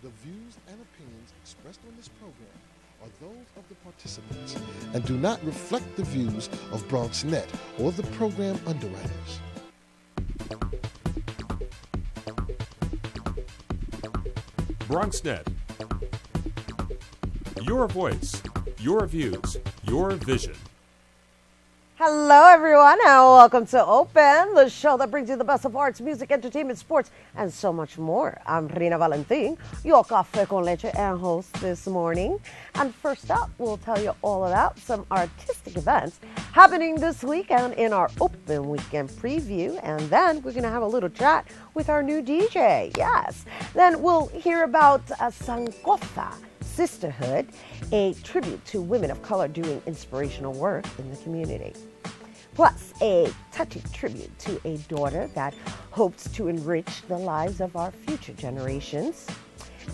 The views and opinions expressed on this program are those of the participants and do not reflect the views of BronxNet or the program underwriters. BronxNet. Your voice, your views, your vision. Hello, everyone, and welcome to Open, the show that brings you the best of arts, music, entertainment, sports, and so much more. I'm Rina Valentin, your Café con Leche and host this morning. And first up, we'll tell you all about some artistic events happening this weekend in our Open Weekend preview. And then we're going to have a little chat with our new DJ. Yes. Then we'll hear about Sankofa Sisterhood, a tribute to women of color doing inspirational work in the community. Plus, a touching tribute to a daughter that hopes to enrich the lives of our future generations.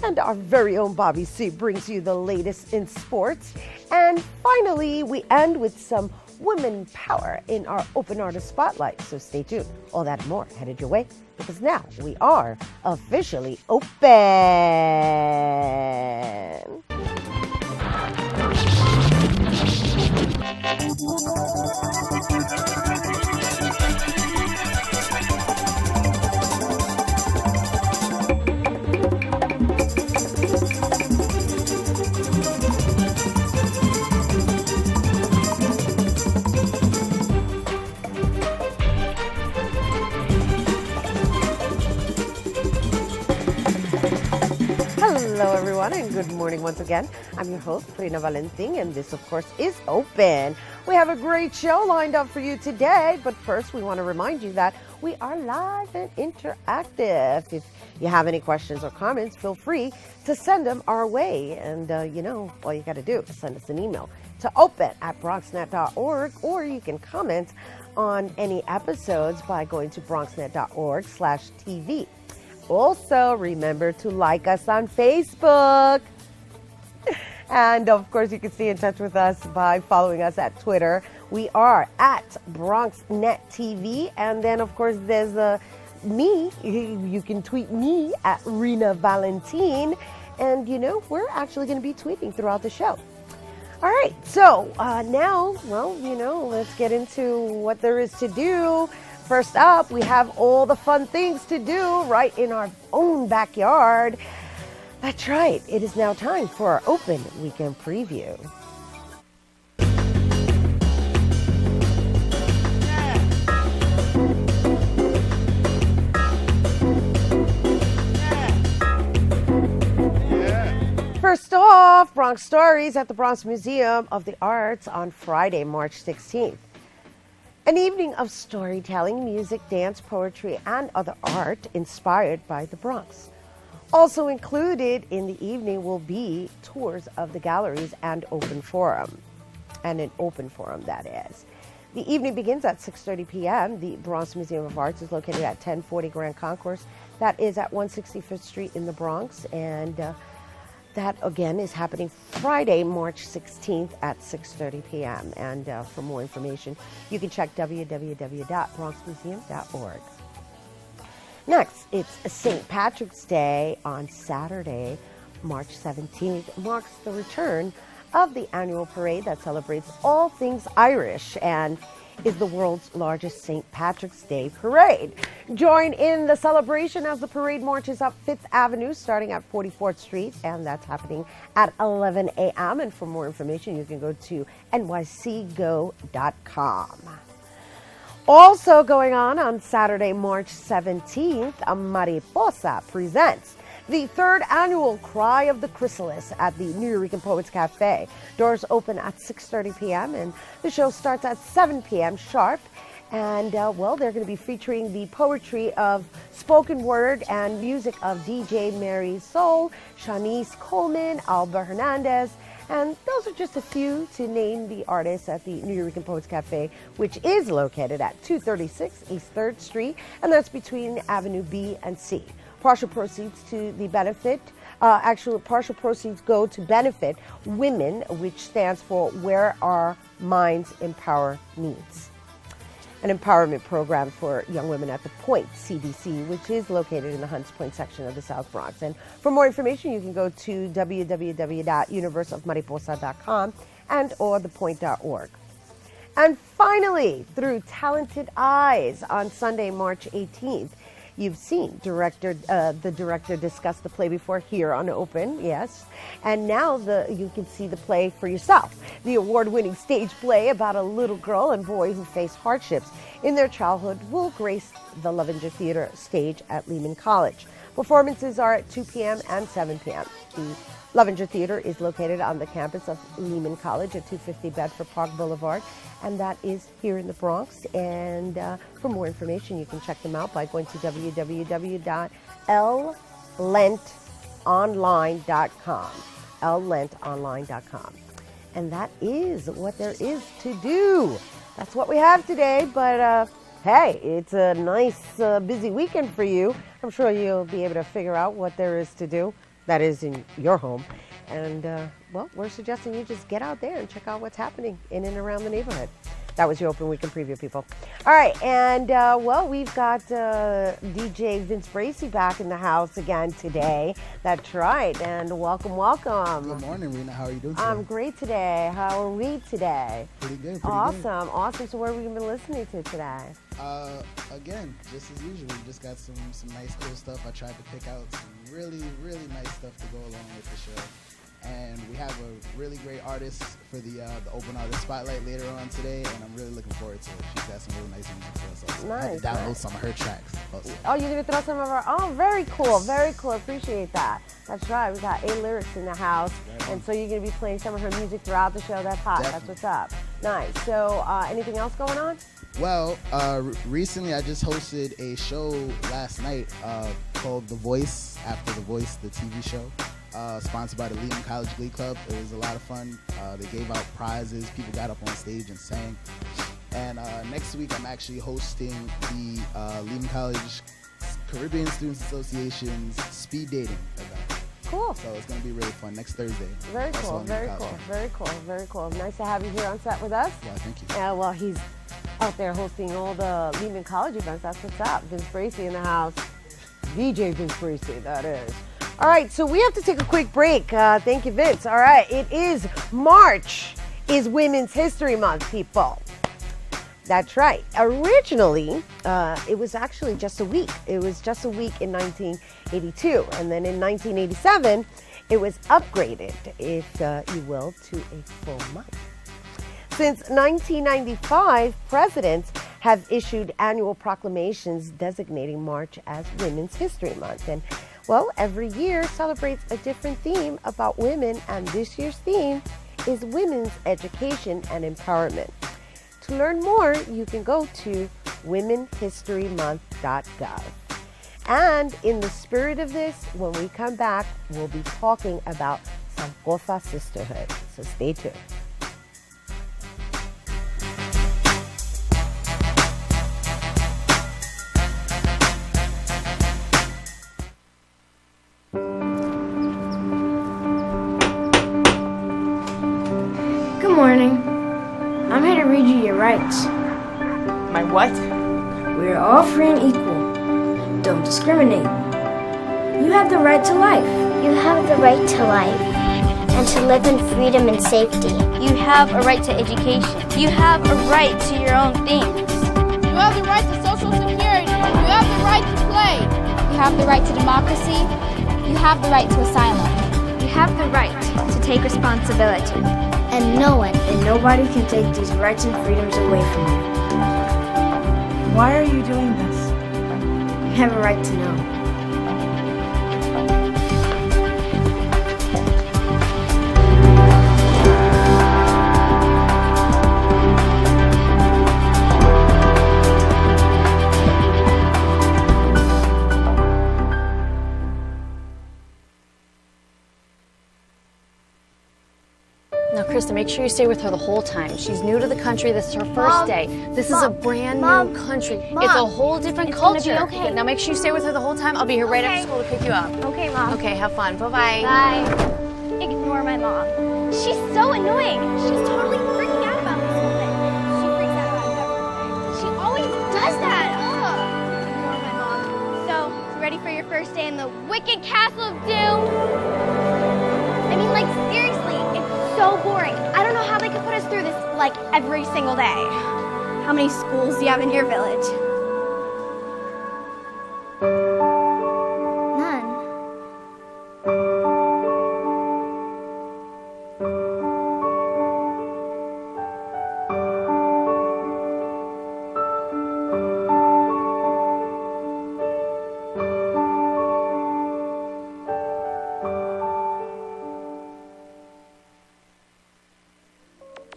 And our very own Bobby C brings you the latest in sports. And finally, we end with some women power in our Open Artist Spotlight. So stay tuned. All that and more headed your way, because now we are officially open. Hello, everyone, and good morning once again. I'm your host, Rina Valentin, and this, of course, is Open. We have a great show lined up for you today, but first, we want to remind you that we are live and interactive. If you have any questions or comments, feel free to send them our way. And, all you got to do is send us an email to open@bronxnet.org, or you can comment on any episodes by going to bronxnet.org/TV. Also, remember to like us on Facebook. And, of course, you can stay in touch with us by following us at Twitter. We are at BronxNetTV. And then, of course, there's me. You can tweet me at Rina Valentin. And, we're actually going to be tweeting throughout the show. All right. So now, let's get into what there is to do. First up, we have all the fun things to do right in our own backyard. That's right. It is now time for our Open Weekend preview. First off, Bronx Stories at the Bronx Museum of the Arts on Friday, March 16th. An evening of storytelling, music, dance, poetry, and other art inspired by the Bronx. Also included in the evening will be tours of the galleries and an open forum, that is. The evening begins at 6:30 p.m. The Bronx Museum of Arts is located at 1040 Grand Concourse. That is at 165th Street in the Bronx, and that, again, is happening Friday, March 16th at 6:30 p.m. And for more information, you can check www.bronxmuseum.org. Next, it's St. Patrick's Day on Saturday, March 17th. Marks the return of the annual parade that celebrates all things Irish and is the world's largest St. Patrick's Day parade. Join in the celebration as the parade marches up 5th Avenue starting at 44th Street, and that's happening at 11 a.m. And for more information, you can go to nycgo.com. Also going on Saturday, March 17th, Mariposa presents the third annual Cry of the Chrysalis at the Nuyorican Poets Cafe. Doors open at 6:30 p.m. and the show starts at 7 p.m. sharp. And, they're going to be featuring the poetry of spoken word and music of DJ Mary Soul, Shanice Coleman, Alba Hernandez. And those are just a few to name the artists at the Nuyorican Poets Cafe, which is located at 236 East 3rd Street, and that's between Avenue B and C. Partial proceeds to the benefit, partial proceeds go to benefit women, which stands for Where Our Minds Empower Needs. an empowerment program for young women at the Point CDC, which is located in the Hunts Point section of the South Bronx. And for more information, you can go to www.universeofmariposa.com and or thepoint.org. And finally, through Talented Eyes on Sunday, March 18th, you've seen the director discuss the play before here on Open, yes. And now you can see the play for yourself. The award-winning stage play about a little girl and boy who face hardships in their childhood will grace the Lovinger Theater stage at Lehman College. Performances are at 2 p.m. and 7 p.m. The Lovinger Theater is located on the campus of Lehman College at 250 Bedford Park Boulevard, and that is here in the Bronx. And for more information, you can check them out by going to www.llentonline.com. llentonline.com. And that is what there is to do. That's what we have today, but hey, it's a nice busy weekend for you. I'm sure you'll be able to figure out what there is to do. That is in your home. And, well, we're suggesting you just get out there and check out what's happening in and around the neighborhood. That was your Open Weekend Preview, people. All right, and, well, we've got DJ Vince Bracey back in the house again today. That's right, and welcome, welcome. Good morning, Rena. How are you doing today? I'm great today. How are we today? Pretty good, Awesome, awesome. So what have we been listening to today? Again, just as usual, we just got some nice, cool stuff. I tried to pick out some really, really nice stuff to go along with the show. And we have a really great artist for the Open Artist Spotlight later on today, and I'm really looking forward to it. She's got some really nice music for us also. Nice, I had to download some of her tracks also. Oh, you're going to throw some of our... Oh, very cool, very cool. Appreciate that. That's right. We got A-Lyrics in the house, and so you're going to be playing some of her music throughout the show. That's hot. Definitely. That's what's up. Nice. So anything else going on? Well, recently I just hosted a show last night called The Voice, After The Voice, the TV show. Sponsored by the Lehman College Glee Club. It was a lot of fun. They gave out prizes. People got up on stage and sang. And next week, I'm actually hosting the Lehman College Caribbean Students Association's speed dating event. Cool. So it's going to be really fun next Thursday. Very cool, very cool, very cool, very cool. Nice to have you here on set with us. Well, thank you. Well, he's out there hosting all the Lehman College events. That's what's up. Vince Bracey in the house. DJ Vince Bracey, that is. All right, so we have to take a quick break. Thank you, Vince. All right, it is March is Women's History Month, people. That's right. Originally, it was actually just a week. It was just a week in 1982. And then in 1987, it was upgraded, if you will, to a full month. Since 1995, presidents have issued annual proclamations designating March as Women's History Month. And well, every year celebrates a different theme about women, and this year's theme is women's education and empowerment. To learn more, you can go to womenhistorymonth.gov. And in the spirit of this, when we come back, we'll be talking about Sankofa sisterhood. So stay tuned. Good morning. I'm here to read you your rights. My what? We are all free and equal. Don't discriminate. You have the right to life. You have the right to life and to live in freedom and safety. You have a right to education. You have a right to your own things. You have the right to social security. You have the right to play. You have the right to democracy. You have the right to asylum. You have the right to take responsibility. And no one and nobody can take these rights and freedoms away from you. Why are you doing this? You have a right to know. Now, Krista, make sure you stay with her the whole time. She's new to the country. This is her first day. This is a brand new country. It's a whole different culture. Gonna be okay. Now, make sure you stay with her the whole time. I'll be here right after school to pick you up. Okay, Mom. Okay, have fun. Bye-bye. Bye. Ignore my mom. She's so annoying. She's totally freaking out about this whole thing. She freaks out about everything. She always ready for your first day in the wicked castle of doom? I mean, like, seriously, it's so boring. I don't know how they could put us through this, like, every single day. How many schools do you have in your village? None.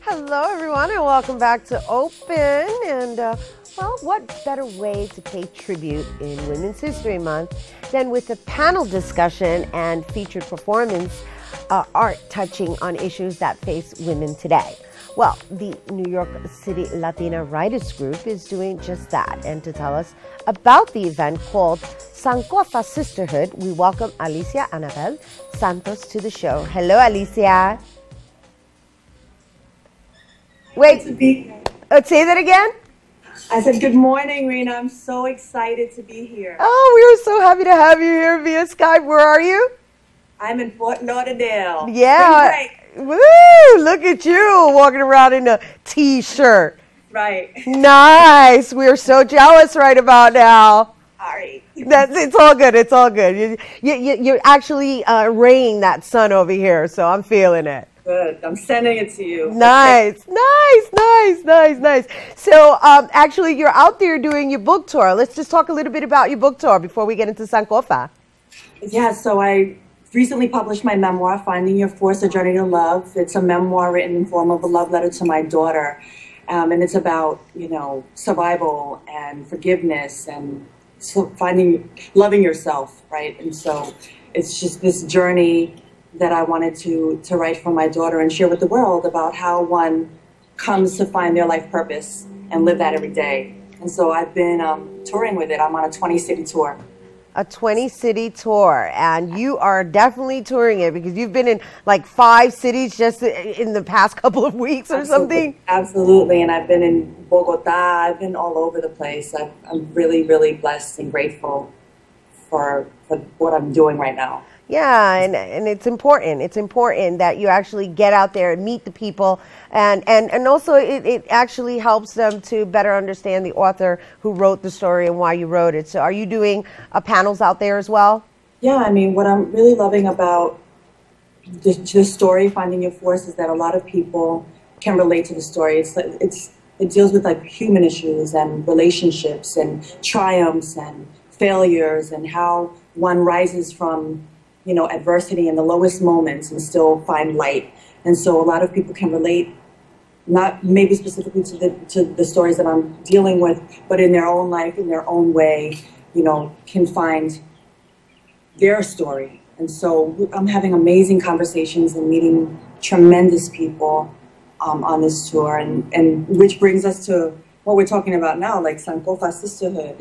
Hello, everyone, and welcome back to Open. And, well, what better way to pay tribute in Women's History Month than with a panel discussion and featured performance art touching on issues that face women today? Well, the New York City Latina Writers Group is doing just that. And to tell us about the event called Sankofa Sisterhood, we welcome Alicia Anabel Santos to the show. Hello, Alicia. Wait, say that again? I said, good morning, Rena. I'm so excited to be here. Oh, we are so happy to have you here via Skype. Where are you? I'm in Fort Lauderdale. Yeah. Woo, look at you walking around in a T-shirt. Right. Nice. We're so jealous right about now. Sorry. It's all good. It's all good. You're actually raying that sun over here, so I'm feeling it. Good. I'm sending it to you. Nice. So, actually, you're out there doing your book tour. Let's just talk a little bit about your book tour before we get into Sankofa. Yeah, so I recently published my memoir, Finding Your Force, A Journey to Love. It's a memoir written in form of a love letter to my daughter. And it's about, survival and forgiveness and loving yourself, right? And so it's just this journey that I wanted to write for my daughter and share with the world about how one comes to find their life purpose and live that every day. And so I've been touring with it. I'm on a 20-city tour. A 20-city tour, and you are definitely touring it because you've been in like 5 cities just in the past couple of weeks or something. Absolutely, and I've been in Bogota. I've been all over the place. I'm really, really blessed and grateful for what I'm doing right now. Yeah, and it's important. It's important that you actually get out there and meet the people, and also it actually helps them to better understand the author who wrote the story and why you wrote it. So are you doing panels out there as well? Yeah, I mean, what I'm really loving about the story, Finding Your Force, is that a lot of people can relate to the story. It deals with like human issues and relationships and triumphs and failures and how one rises from adversity in the lowest moments and still find light. And so a lot of people can relate, not maybe specifically to the stories that I'm dealing with, but in their own life, in their own way, can find their story. And so I'm having amazing conversations and meeting tremendous people on this tour, and which brings us to what we're talking about now, like Sankofa Sisterhood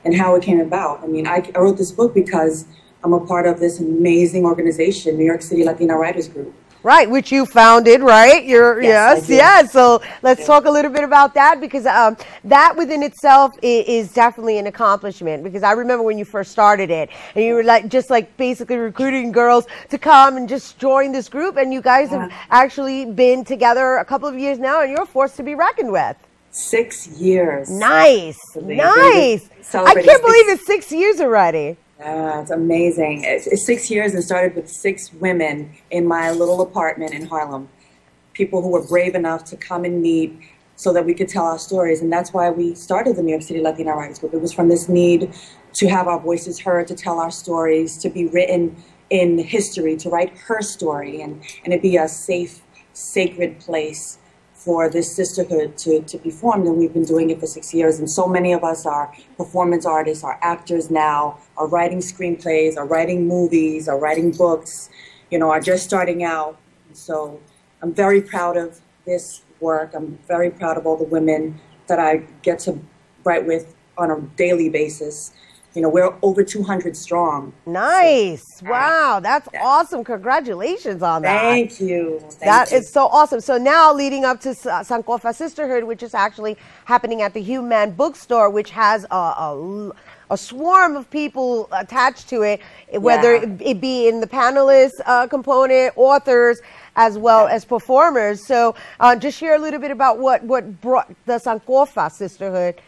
and how it came about. I mean, I wrote this book because I'm a part of this amazing organization, New York City Latina Writers Group. Right, which you founded, right? Yes. So let's talk a little bit about that, because that within itself is definitely an accomplishment. Because I remember when you first started it, and you were just basically recruiting girls to come and just join this group, and you guys have actually been together a couple of years now, and you're a force to be reckoned with. 6 years. Nice. I can't believe it's 6 years already. Yeah, it's amazing. It's 6 years and started with 6 women in my little apartment in Harlem. People who were brave enough to come and meet so that we could tell our stories. And that's why we started the New York City Latina Writers Group. It was from this need to have our voices heard, to tell our stories, to be written in history, to write her story, and it be a safe, sacred place for this sisterhood to be formed. And we've been doing it for 6 years. And so many of us are performance artists, are actors now, are writing screenplays, are writing movies, are writing books, are just starting out. So I'm very proud of this work. I'm very proud of all the women that I get to write with on a daily basis. We're over 200 strong. Nice. So, wow, that's awesome. Congratulations on that. Thank you. That is so awesome. So now leading up to Sankofa Sisterhood, which is actually happening at the Human Bookstore, which has a swarm of people attached to it, whether it be in the panelist component, authors, as well as performers. So just share a little bit about what brought the Sankofa Sisterhood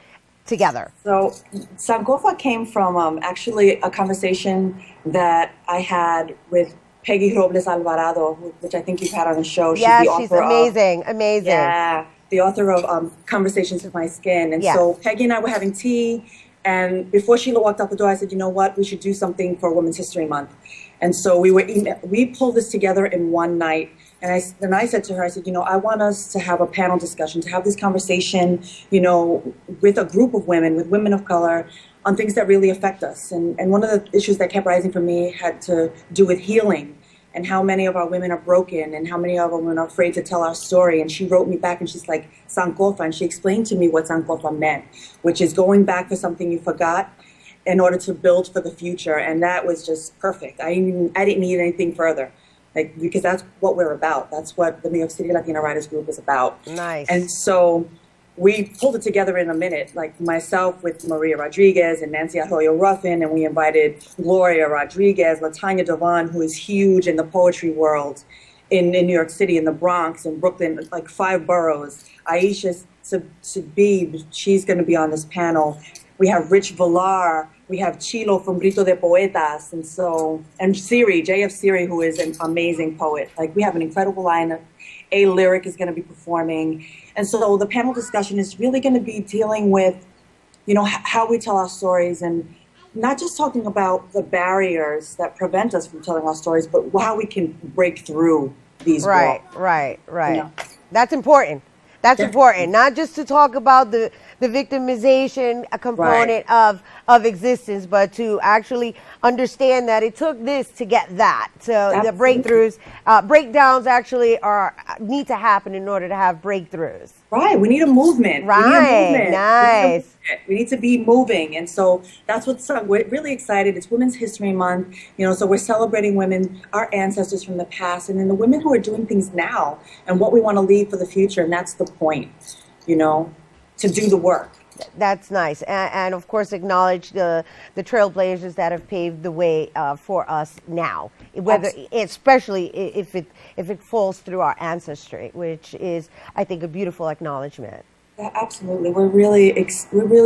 together. So Sankofa came from actually a conversation that I had with Peggy Robles Alvarado, which I think you've had on the show. She's amazing, amazing. Yeah, the author of Conversations with My Skin. And so Peggy and I were having tea, and before Sheila walked out the door, I said, you know what, we should do something for Women's History Month. And so we pulled this together in one night. And I said to her, I said, you know, I want us to have a panel discussion, to have this conversation, you know, with a group of women, with women of color, on things that really affect us. And one of the issues that kept rising for me had to do with healing, and how many of our women are broken, and how many of our women are afraid to tell our story. And she wrote me back, and she's like, Sankofa, and she explained to me what Sankofa meant, which is going back for something you forgot in order to build for the future. And that was just perfect. I didn't need anything further. Because that's what we're about. That's what the New York City Latina Writers Group is about. Nice. And so we pulled it together in a minute, like myself with Maria Rodriguez and Nancy Arroyo Ruffin, and we invited Gloria Rodriguez, LaTanya Devon, who is huge in the poetry world in New York City, in the Bronx, in Brooklyn, like 5 boroughs. Aisha Sabib, she's going to be on this panel. We have Rich Villar. We have Chilo from Grito de Poetas, and Siri, JF Siri, who is an amazing poet. Like, we have an incredible lineup. A Lyric is going to be performing. And so the panel discussion is really going to be dealing with, you know, how we tell our stories, and not just talking about the barriers that prevent us from telling our stories, but how we can break through these walls. Right. You know? That's important. That's important. Not just to talk about the victimization component of existence, but to actually understand that it took this to get that. So the breakthroughs, breakdowns actually need to happen in order to have breakthroughs. Right. We need a movement. Right. Nice. We need to be moving. And so that's we're really excited. It's Women's History Month, you know, so we're celebrating women, our ancestors from the past, and then the women who are doing things now and what we want to leave for the future. And that's the point, you know, to do the work. That's nice. And of course, acknowledge the trailblazers that have paved the way for us now, especially if it falls through our ancestry, which is, I think, a beautiful acknowledgement. Yeah, absolutely. We're really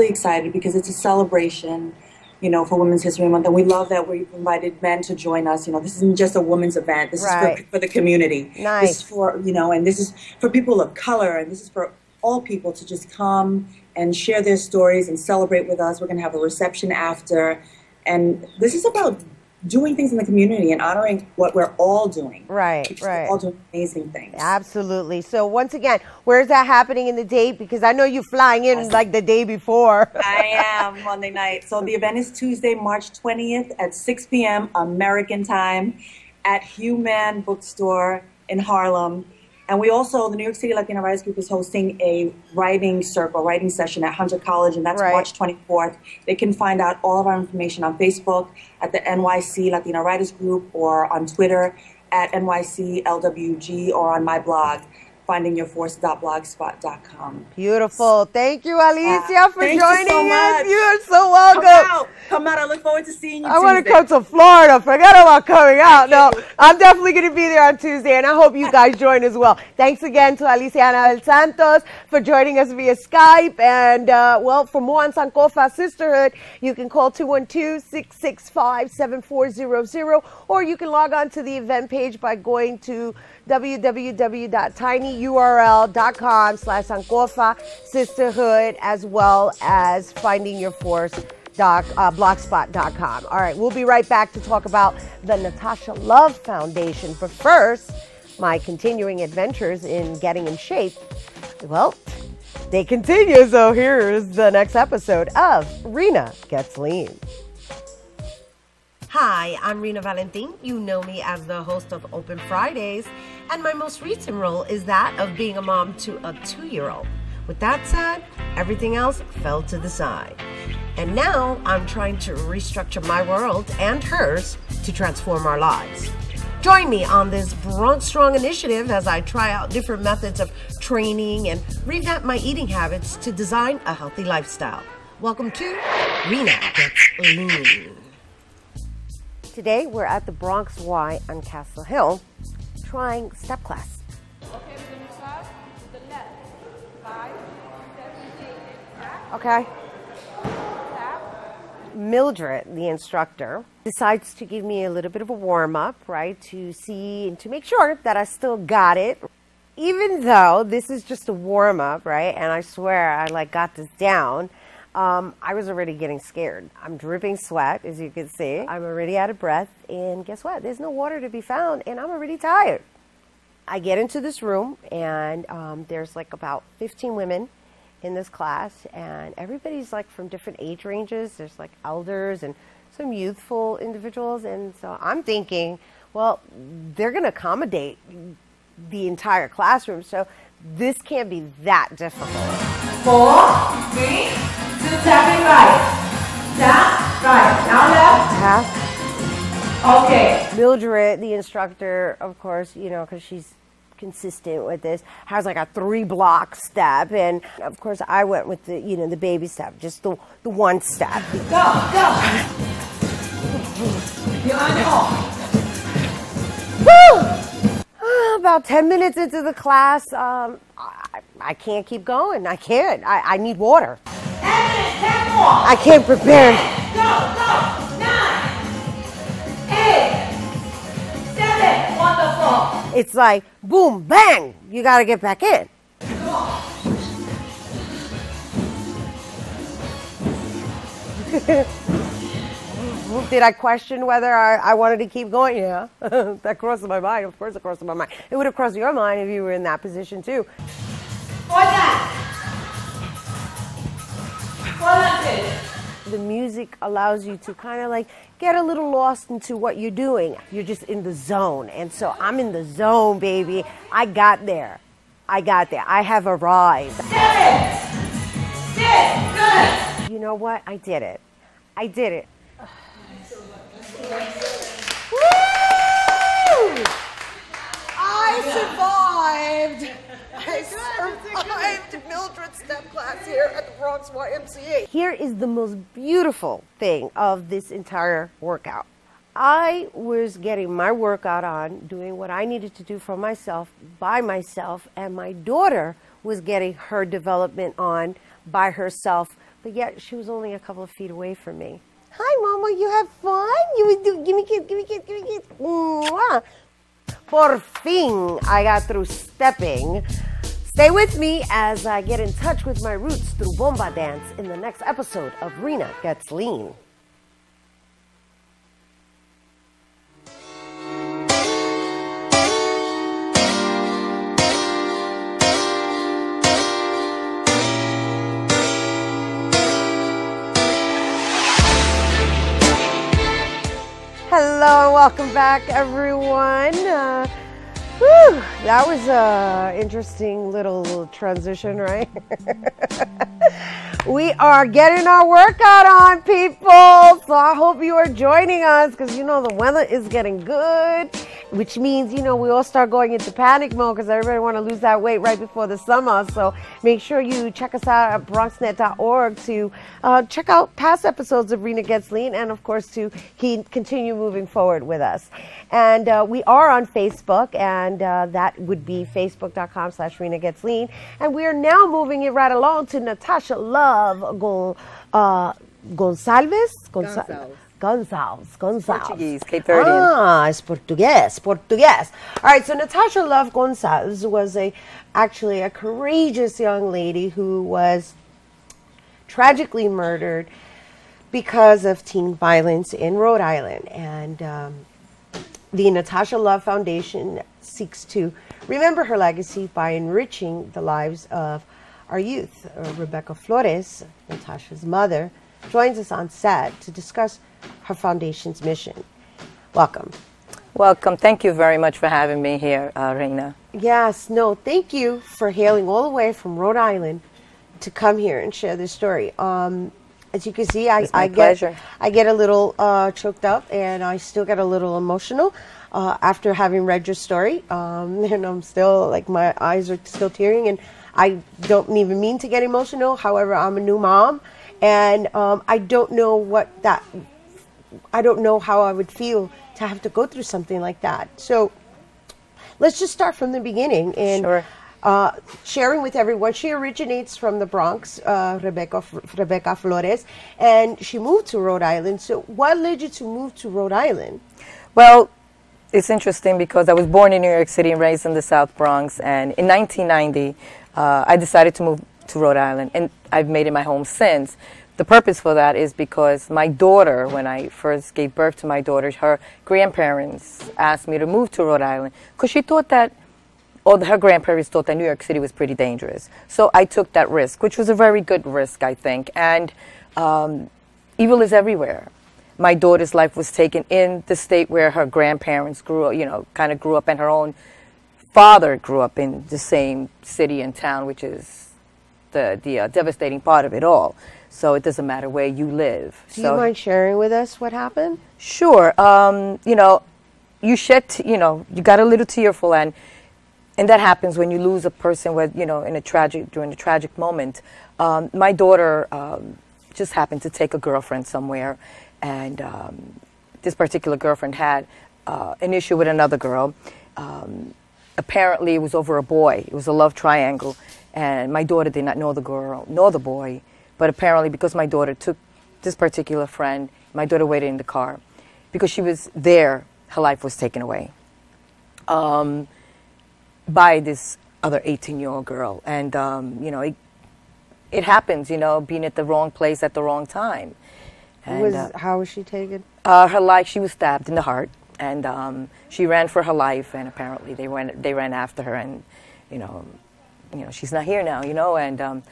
excited because it's a celebration, you know, for Women's History Month, and we love that we've invited men to join us. You know, this isn't just a women's event. This is for the community. Nice. This is for, you know, and this is for people of color, and this is for all people to just come and share their stories and celebrate with us. We're going to have a reception after, and this is about doing things in the community and honoring what we're all doing. Right. We're all doing amazing things. Absolutely. So once again, where's that happening in the date? Because I know you're flying in like the day before. I am, Monday night. So the event is Tuesday, March 20th at 6 p.m. American time at Human Bookstore in Harlem. And we also, the New York City Latina Writers Group is hosting a writing session at Hunter College, and that's March 24th. They can find out all of our information on Facebook at the NYC Latina Writers Group, or on Twitter at NYCLWG, or on my blog, findingyourforce.blogspot.com. Beautiful. Thank you, Alicia, for joining us. You are so welcome. welcome. Come out. I look forward to seeing you I want to come to Florida. Forget about coming out. No, I'm definitely going to be there on Tuesday, and I hope you guys join as well. Thanks again to Alicia Anabel Santos for joining us via Skype. And, well, for more on Sankofa Sisterhood, you can call 212-665-7400, or you can log on to the event page by going to www.tinyurl.com/Sankofa Sisterhood, as well as findingyourforce.blogspot.com. All right, we'll be right back to talk about the Natasha Love Foundation. But first, my continuing adventures in getting in shape, well, they continue. So here's the next episode of Rena Gets Lean. Hi, I'm Rena Valentin. You know me as the host of Open Fridays, and my most recent role is that of being a mom to a 2-year-old. With that said, everything else fell to the side. And now I'm trying to restructure my world and hers to transform our lives. Join me on this Bronx Strong initiative as I try out different methods of training and revamp my eating habits to design a healthy lifestyle. Welcome to Rena Gets Lean. Today we're at the Bronx Y on Castle Hill trying step class. Okay, we're going to start to the left. 5, 7, 8, tap. Okay. Tap. Mildred, the instructor, decides to give me a little bit of a warm-up, right, to see and to make sure that I still got it. Even though this is just a warm-up, right, and I swear I got this down, I was already getting scared. I'm dripping sweat, as you can see. I'm already out of breath, and guess what? There's no water to be found, and I'm already tired. I get into this room, and there's about 15 women in this class, and everybody's from different age ranges. There's elders and some youthful individuals, and so I'm thinking, well, they're going to accommodate the entire classroom, so this can't be that difficult. 4, 3, 2, tapping right. Tap, right. Now left. Tap. Okay. Mildred, the instructor, of course, because she's consistent with this, has a 3-block step, and of course I went with the the baby step, just the one step. Go, go. You're on your own. Woo! About 10 minutes into the class, I can't keep going. I can't. I need water. 10 more. I can't prepare. Go, go. 9, 8, 7. Wonderful. It's boom, bang. You got to get back in. Did I question whether I wanted to keep going? Yeah, that crossed my mind. Of course it crossed my mind. It would have crossed your mind if you were in that position too. The music allows you to kind of get a little lost into what you're doing. You're just in the zone. And so I'm in the zone, baby. I got there. I have arrived. 7, 6, good. You know what? I did it. Woo! I survived Mildred's step class here at the Bronx YMCA. Here is the most beautiful thing of this entire workout. I was getting my workout on, doing what I needed to do for myself, by myself, and my daughter was getting her development on by herself, but yet she was only a couple of feet away from me. Hi, Mama, you have fun? Give me kiss. Mwah. Por fin, I got through stepping. Stay with me as I get in touch with my roots through Bomba Dance in the next episode of Rena Gets Lean. Hello and welcome back, everyone. That was an interesting little transition, right? We are getting our workout on, people. So I hope you are joining us because, the weather is getting good, which means, we all start going into panic mode because everybody want to lose that weight right before the summer. So make sure you check us out at bronxnet.org to check out past episodes of Rena Gets Lean and, of course, to continue moving forward with us. And we are on Facebook, and that would be facebook.com/Rena Gets Lean. And we are now moving it right along to Natasha Love Gonçalves. Portuguese, Cape Verdean. Ah, it's Portuguese. All right, so Natasha Love Gonçalves was actually a courageous young lady who was tragically murdered because of teen violence in Rhode Island. And the Natasha Love Foundation seeks to remember her legacy by enriching the lives of our youth. Rebecca Flores, Natasha's mother, joins us on set to discuss her foundation's mission. Welcome. Welcome. Thank you very much for having me here, Rena. Yes, no, thank you for hailing all the way from Rhode Island to come here and share this story. As you can see, I get a little choked up, and I still get a little emotional after having read your story. And I'm still, my eyes are still tearing, and I don't even mean to get emotional. However, I'm a new mom, And I don't know I don't know how I would feel to have to go through something like that. So let's just start from the beginning and sharing with everyone. She originates from the Bronx, Rebecca Flores, and she moved to Rhode Island. So what led you to move to Rhode Island? Well, it's interesting because I was born in New York City and raised in the South Bronx, and in 1990 I decided to move to Rhode Island, and I've made it my home since. The purpose for that is because my daughter, when I first gave birth to my daughter, her grandparents asked me to move to Rhode Island because she thought that, or her grandparents thought that New York City was pretty dangerous. So I took that risk, which was a very good risk, I think. And evil is everywhere. My daughter's life was taken in the state where her grandparents grew up, you know, kind of grew up, and her own father grew up in the same city and town, which is the devastating part of it all. So it doesn't matter where you live. Do you mind sharing with us what happened? Sure. You know, you you got a little tearful, and that happens when you lose a person with, you know, during a tragic moment. My daughter just happened to take a girlfriend somewhere, and this particular girlfriend had an issue with another girl. Apparently, it was over a boy. It was a love triangle, and my daughter did not know the girl nor the boy. But apparently, because my daughter took this particular friend, my daughter waited in the car. Because she was there, her life was taken away by this other 18-year-old girl. And, you know, it happens, you know, being at the wrong place at the wrong time. And, how was she taken? Her life, she was stabbed in the heart. And she ran for her life, and apparently they ran after her. And, you know, she's not here now, you know. And,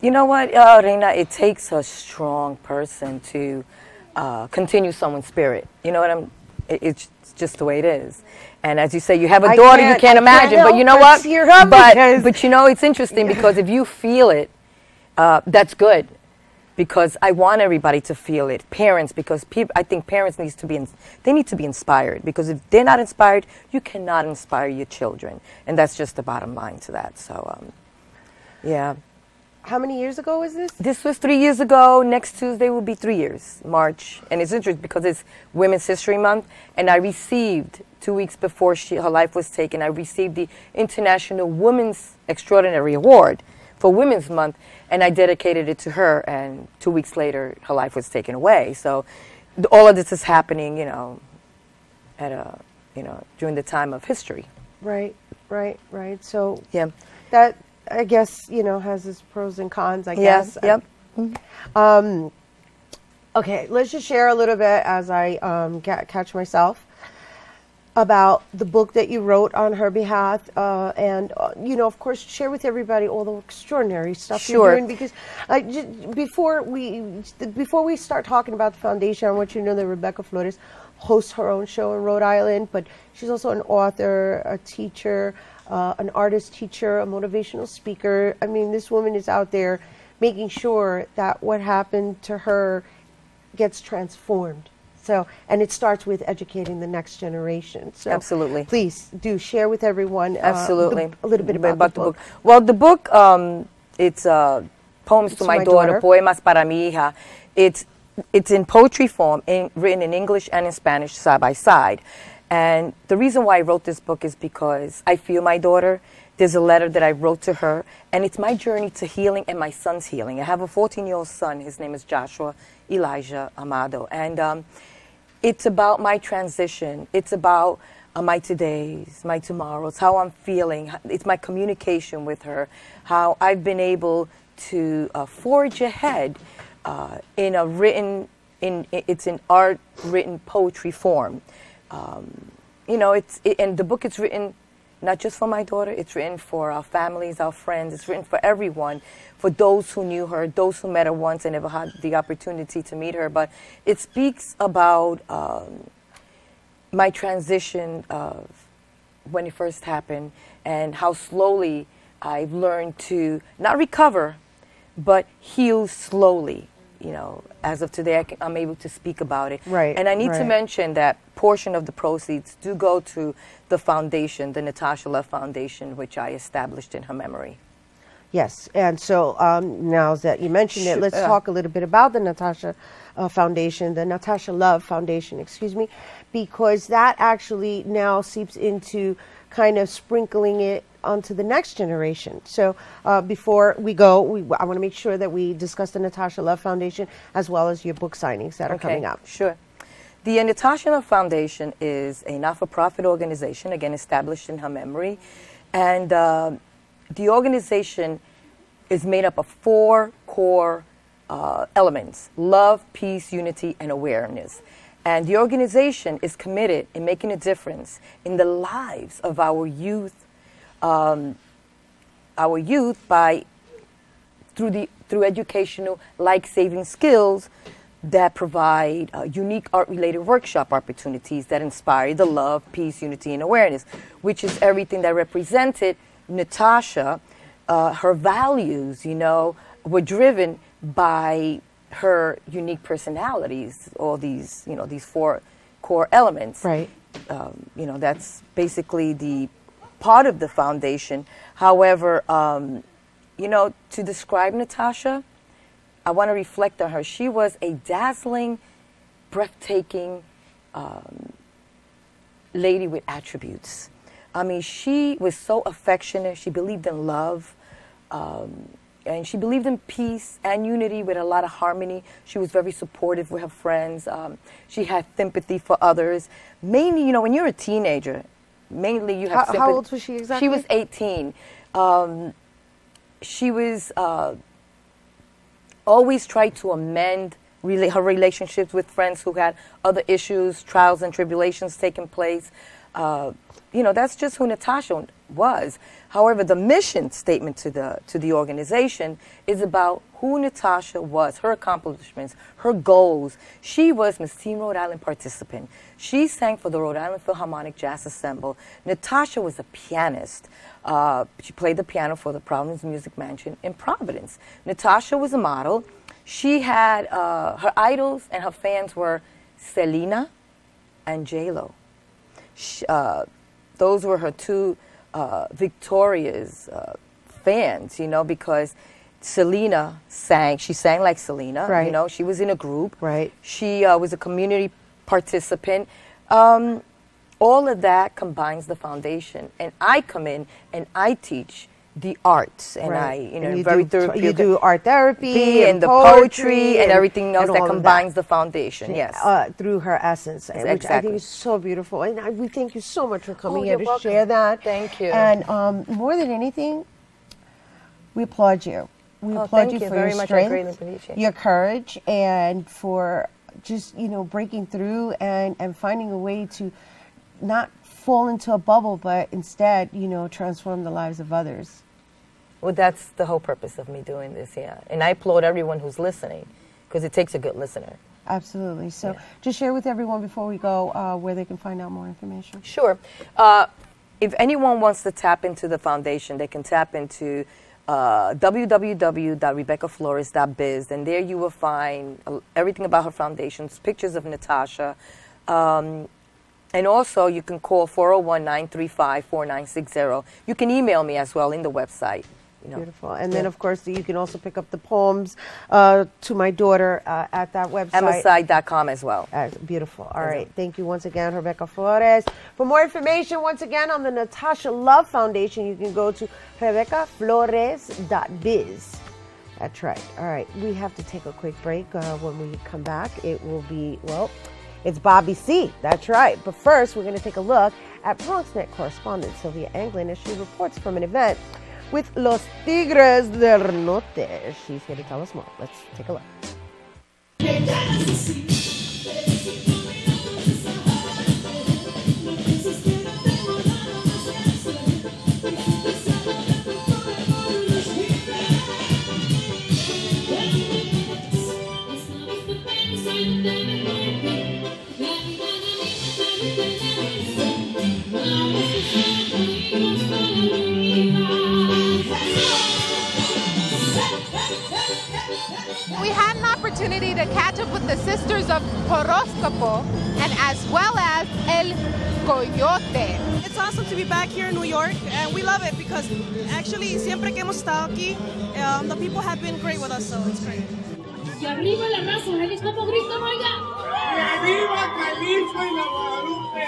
you know what, Reina, it takes a strong person to continue someone's spirit. You know what it's just the way it is. And as you say, you have a daughter, you can't imagine, but you know what? But you know, it's interesting because if you feel it, that's good. Because I want everybody to feel it. Parents, because I think parents need to be inspired. Because if they're not inspired, you cannot inspire your children. And that's just the bottom line to that. So, yeah. How many years ago was this? This was 3 years ago. Next Tuesday will be 3 years, March. And it's interesting because it's Women's History Month. And I received, 2 weeks before her life was taken, I received the International Women's Extraordinary Award for Women's Month. And I dedicated it to her. And 2 weeks later, her life was taken away. So all of this is happening, you know, during the time of history. Right. So yeah, that, I guess, you know, has its pros and cons, I guess. Yep. Okay, let's just share a little bit as I catch myself about the book that you wrote on her behalf, and you know, of course, share with everybody all the extraordinary stuff you're doing. Because before we start talking about the foundation, I want you to know that Rebecca Flores hosts her own show in Rhode Island, but she's also an author, a teacher, an artist, teacher, a motivational speaker. I mean, this woman is out there making sure that what happened to her gets transformed. So, and it starts with educating the next generation. So absolutely. Please do share with everyone absolutely a little bit about the book. Well, the book, it's Poems to My Daughter, Poemas para mi hija. It's in poetry form, written in English and in Spanish side by side. And the reason why I wrote this book is because I feel my daughter. There's a letter that I wrote to her, and it's my journey to healing and my son's healing. I have a 14-year-old son. His name is Joshua Elijah Amado. And it's about my transition. It's about my todays, my tomorrows, how I'm feeling. It's my communication with her, how I've been able to forge ahead in a written, it's in art, written poetry form. You know, and the book is written not just for my daughter, it's written for our families, our friends, it's written for everyone, for those who knew her, those who met her once and never had the opportunity to meet her. But it speaks about my transition of when it first happened and how slowly I've learned to not recover, but heal slowly. You know, as of today, I'm able to speak about it. Right. And I need to mention that portion of the proceeds do go to the foundation, the Natasha Love Foundation, which I established in her memory. Yes, and so now that you mentioned it, let's talk a little bit about the Natasha Foundation, the Natasha Love Foundation, excuse me, because that actually now seeps into kind of sprinkling it onto the next generation. So before we go, I want to make sure that we discuss the Natasha Love Foundation as well as your book signings that are coming up. Sure. The Natasha Love Foundation is a not-for-profit organization, again, established in her memory. And the organization is made up of 4 core elements: love, peace, unity, and awareness. And the organization is committed in making a difference in the lives of our youth by through educational life-saving skills that provide unique art-related workshop opportunities that inspire the love, peace, unity, and awareness, which is everything that represented Natasha. Her values, you know, were driven by her unique personalities, all these, you know, these 4 core elements. Right. You know, that's basically the part of the foundation. However, you know, to describe Natasha, I want to reflect on her. She was a dazzling, breathtaking lady with attributes. I mean, she was so affectionate. She believed in love. And she believed in peace and unity with a lot of harmony. She was very supportive with her friends. She had sympathy for others. Mainly, you know, when you're a teenager, mainly you have sympathy. How old was she exactly? She was 18. She was always tried to amend her relationships with friends who had other issues, trials and tribulations taking place. You know, that's just who Natasha was. However, the mission statement to the organization is about who Natasha was, her accomplishments, her goals. She was Miss Teen Rhode Island participant. She sang for the Rhode Island Philharmonic Jazz Ensemble. Natasha was a pianist. She played the piano for the Providence Music Mansion in Providence. Natasha was a model. She had her idols and her fans were Selena and J-Lo. Those were her 2 Victoria's fans, you know, because Selena sang. She sang like Selena, right. You know. She was in a group. Right. She was a community participant. All of that combines the foundation, and I come in and I teach the arts, and right. I, you know, and very therapeutic. You do art therapy and the poetry and everything else that combines the foundation. Yes, through her essence, exactly. Which I think is so beautiful. And we thank you so much for coming here to welcome. share that. Thank you. And more than anything, we applaud you. We applaud you for very your much. strength, I greatly appreciate your courage, and for just, you know, breaking through and finding a way to not fall into a bubble, but instead, you know, transform the lives of others. Well, that's the whole purpose of me doing this, yeah. And I applaud everyone who's listening, because it takes a good listener. Absolutely. So just share with everyone before we go where they can find out more information. Sure. If anyone wants to tap into the foundation, they can tap into www.rebeccaflores.biz, and there you will find everything about her foundations, pictures of Natasha, and also you can call 401-935-4960. You can email me as well in the website. You know. Beautiful. And then, of course, you can also pick up the poems to my daughter at that website. Amazside.com as well. Beautiful. All right. Thank you once again, Rebecca Flores. For more information, once again, on the Natasha Love Foundation, you can go to RebeccaFlores.biz. That's right. All right. We have to take a quick break. When we come back, it will be, well, it's Bobby C. That's right. But first, we're going to take a look at BronxNet correspondent Sylvia Anglin as she reports from an event with Los Tigres del Norte. She's here to tell us more. Let's take a look. opportunity to catch up with the Sisters of Horóscopo and as well as El Coyote. It's awesome to be back here in New York, and we love it because actually siempre que hemos estado aquí, the people have been great with us, so it's great. Y arriba la raza, ¿cómo gritan, oiga? Y arriba Calixto y la Guadalupe.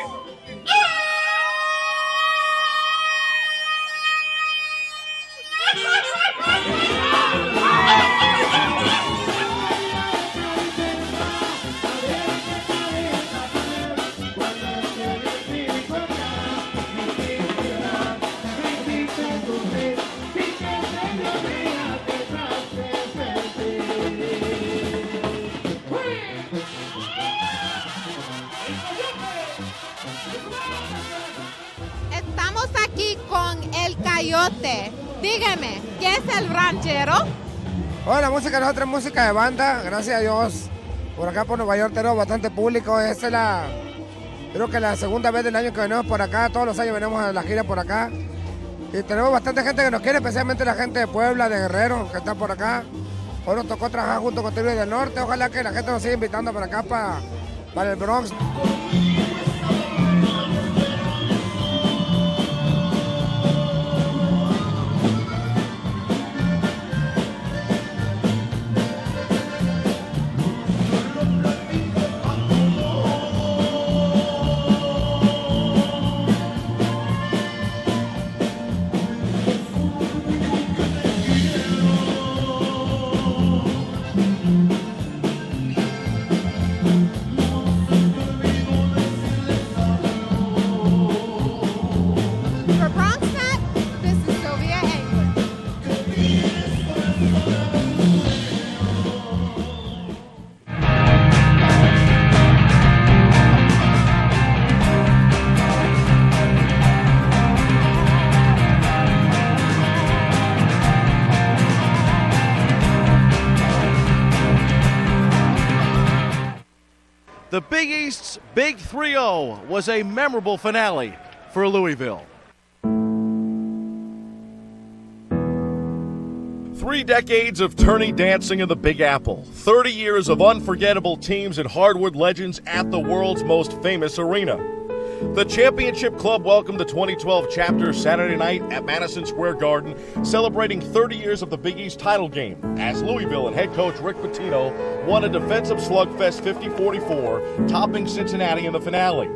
Estamos aquí con El Coyote. Dígame, ¿qué es el ranchero? Bueno, la música de nosotros es música de banda, gracias a Dios. Por acá por Nueva York tenemos bastante público. Esta es creo que la segunda vez del año que venimos por acá. Todos los años venimos a la gira por acá. Y tenemos bastante gente que nos quiere, especialmente la gente de Puebla, de Guerrero, que está por acá. Hoy nos tocó trabajar junto con Tigres del Norte. Ojalá que la gente nos siga invitando por acá para el Bronx. The Big East's Big 3-0 was a memorable finale for Louisville. 3 decades of tourney dancing in the Big Apple, 30 years of unforgettable teams and hardwood legends at the world's most famous arena. The Championship Club welcomed the 2012 chapter Saturday night at Madison Square Garden, celebrating 30 years of the Big East title game, as Louisville and head coach Rick Pitino won a defensive slugfest 50-44, topping Cincinnati in the finale.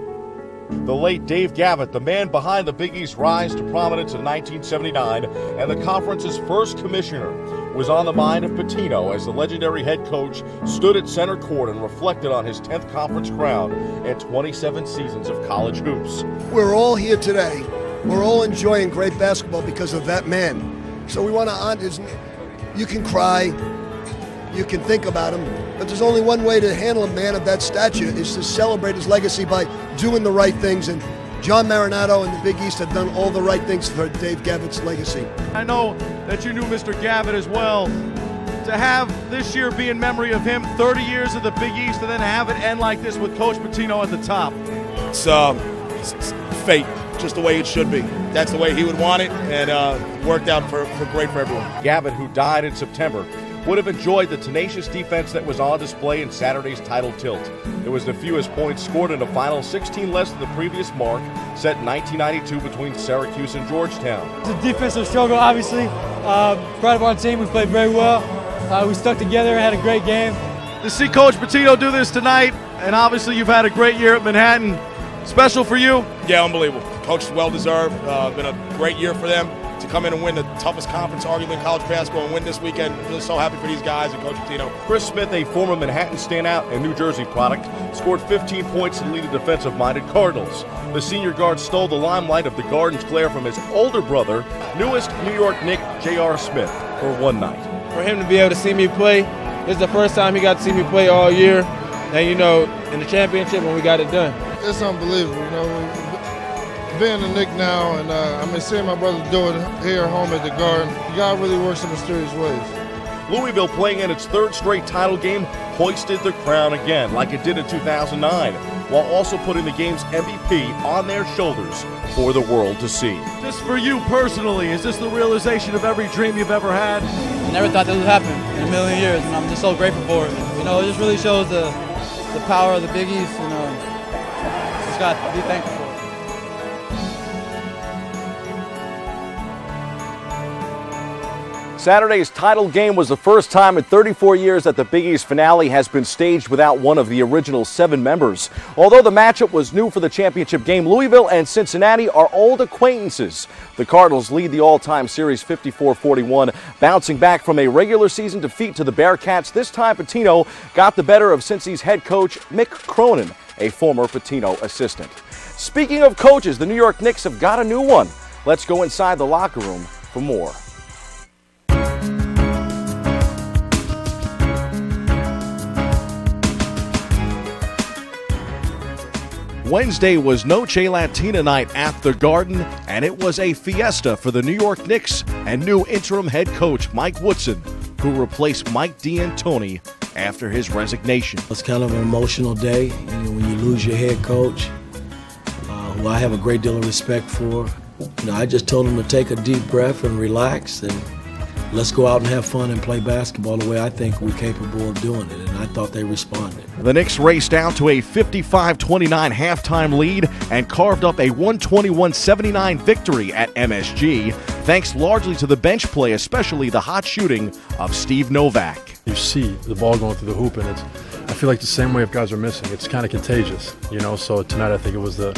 The late Dave Gavitt, the man behind the Big East's rise to prominence in 1979 and the conference's first commissioner, was on the mind of Pitino as the legendary head coach stood at center court and reflected on his 10th conference crown and 27 seasons of college hoops. We're all here today. We're all enjoying great basketball because of that man. So we want to honor his. You can cry, you can think about him, but there's only one way to handle a man of that stature is to celebrate his legacy by doing the right things. And John Marinato and the Big East have done all the right things for Dave Gavitt's legacy. I know that you knew Mr. Gavitt as well. To have this year be in memory of him, 30 years of the Big East, and then have it end like this with Coach Pitino at the top. It's fate, just the way it should be. That's the way he would want it, and worked out for great for everyone. Gavitt, who died in September, would have enjoyed the tenacious defense that was on display in Saturday's title tilt. It was the fewest points scored in a final, 16 less than the previous mark, set in 1992 between Syracuse and Georgetown. It's a defensive struggle, obviously. Proud of our team. We played very well. We stuck together and had a great game. To see Coach Pitino do this tonight, and obviously you've had a great year at Manhattan. Special for you? Yeah, unbelievable. Coach is well-deserved. Been a great year for them. To come in and win the toughest conference arguably in college basketball and win this weekend. I'm just so happy for these guys and Coach Pitino. Chris Smith, a former Manhattan standout and New Jersey product, scored 15 points to lead the defensive-minded Cardinals. The senior guard stole the limelight of the Garden's glare from his older brother, newest New York Knick J.R. Smith, for one night. For him to be able to see me play, this is the first time he got to see me play all year. And, you know, in the championship when we got it done. It's unbelievable, you know. Being a Knick now, and seeing my brother do it here at home at the Garden, God really works in mysterious ways. Louisville, playing in its 3rd straight title game, hoisted the crown again, like it did in 2009, while also putting the game's MVP on their shoulders for the world to see. Just for you personally, is this the realization of every dream you've ever had? I never thought this would happen in a million years, and I'm just so grateful for it. You know, it just really shows the power of the Big East, and just got to be thankful for it. Saturday's title game was the first time in 34 years that the Big East finale has been staged without one of the original 7 members. Although the matchup was new for the championship game, Louisville and Cincinnati are old acquaintances. The Cardinals lead the all-time series 54-41, bouncing back from a regular season defeat to the Bearcats. This time Pitino got the better of Cincy's head coach Mick Cronin, a former Pitino assistant. Speaking of coaches, the New York Knicks have got a new one. Let's go inside the locker room for more. Wednesday was Noche Latina night at the Garden, and it was a fiesta for the New York Knicks and new interim head coach Mike Woodson, who replaced Mike D'Antoni after his resignation. It's kind of an emotional day, when you lose your head coach, who I have a great deal of respect for. I just told him to take a deep breath and relax, and let's go out and have fun and play basketball the way I think we're capable of doing it, and I thought they responded. The Knicks raced down to a 55-29 halftime lead and carved up a 121-79 victory at MSG, thanks largely to the bench play, especially the hot shooting of Steve Novak. You see the ball going through the hoop, and I feel like the same wave guys are missing. It's kind of contagious, so tonight I think it was the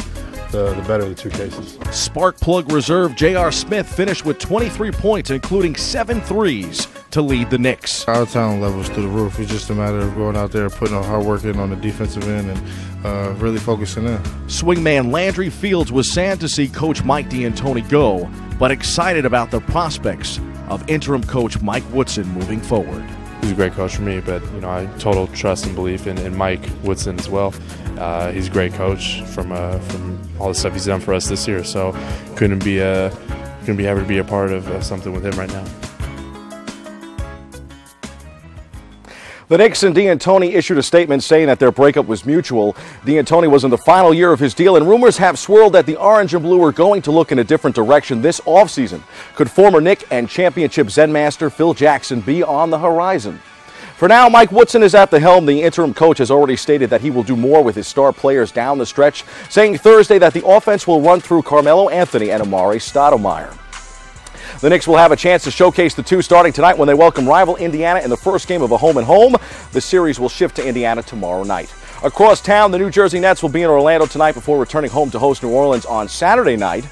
better of the two cases. Spark plug reserve J.R. Smith finished with 23 points, including 7 threes, to lead the Knicks. Our talent level's through the roof. It's just a matter of going out there, putting our hard work in on the defensive end, and really focusing in. Swingman Landry Fields was sad to see Coach Mike D'Antoni go, but excited about the prospects of interim coach Mike Woodson moving forward. He's a great coach for me, but I total trust and belief in Mike Woodson as well. He's a great coach from all the stuff he's done for us this year. So couldn't be happy to be a part of something with him right now. The Knicks and D'Antoni issued a statement saying that their breakup was mutual. D'Antoni was in the final year of his deal, and rumors have swirled that the Orange and Blue are going to look in a different direction this offseason. Could former Knick and championship Zen-master Phil Jackson be on the horizon? For now, Mike Woodson is at the helm. The interim coach has already stated that he will do more with his star players down the stretch, saying Thursday that the offense will run through Carmelo Anthony and Amari Stoudemire. The Knicks will have a chance to showcase the two starting tonight when they welcome rival Indiana in the first game of a home-and-home. The series will shift to Indiana tomorrow night. Across town, the New Jersey Nets will be in Orlando tonight before returning home to host New Orleans on Saturday night.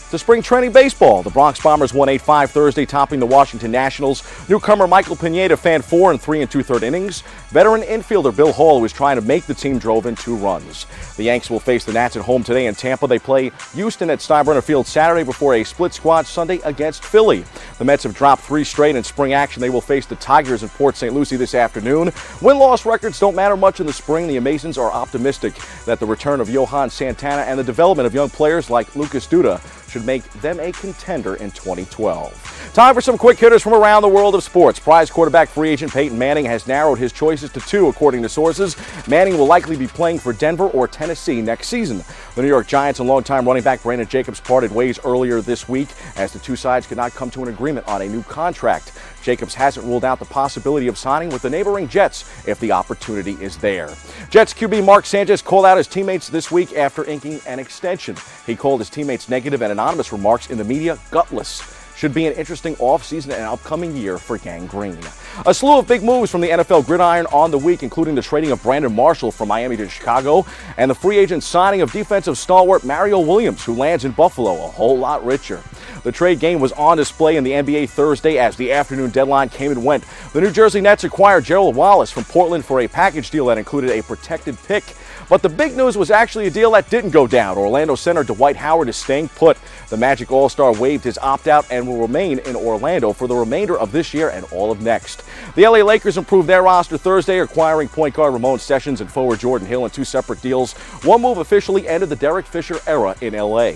To spring training baseball, the Bronx Bombers won 8-5 Thursday, topping the Washington Nationals. Newcomer Michael Pineda fanned 4 3 2/3 innings. Veteran infielder Bill Hall, who was trying to make the team, drove in 2 runs. The Yanks will face the Nats at home today in Tampa. They play Houston at Steinbrenner Field Saturday before a split squad Sunday against Philly. The Mets have dropped 3 straight in spring action. They will face the Tigers in Port St. Lucie this afternoon. Win-loss records don't matter much in the spring. The Amazons are optimistic that the return of Johan Santana and the development of young players like Lucas Duda should make them a contender in 2012. Time for some quick hitters from around the world of sports. Prize quarterback free agent Peyton Manning has narrowed his choices to 2, according to sources. Manning will likely be playing for Denver or Tennessee next season. The New York Giants and longtime running back Brandon Jacobs parted ways earlier this week as the two sides could not come to an agreement on a new contract. Jacobs hasn't ruled out the possibility of signing with the neighboring Jets if the opportunity is there. Jets QB Mark Sanchez called out his teammates this week after inking an extension. He called his teammates' negative and anonymous remarks in the media gutless. Should be an interesting offseason and upcoming year for Gang Green. A slew of big moves from the NFL gridiron on the week, including the trading of Brandon Marshall from Miami to Chicago and the free agent signing of defensive stalwart Mario Williams, who lands in Buffalo a whole lot richer. The trade game was on display in the NBA Thursday as the afternoon deadline came and went. The New Jersey Nets acquired Gerald Wallace from Portland for a package deal that included a protected pick. But the big news was actually a deal that didn't go down. Orlando center Dwight Howard is staying put. The Magic All-Star waived his opt-out and will remain in Orlando for the remainder of this year and all of next. The LA Lakers improved their roster Thursday, acquiring point guard Ramon Sessions and forward Jordan Hill in 2 separate deals. One move officially ended the Derek Fisher era in LA.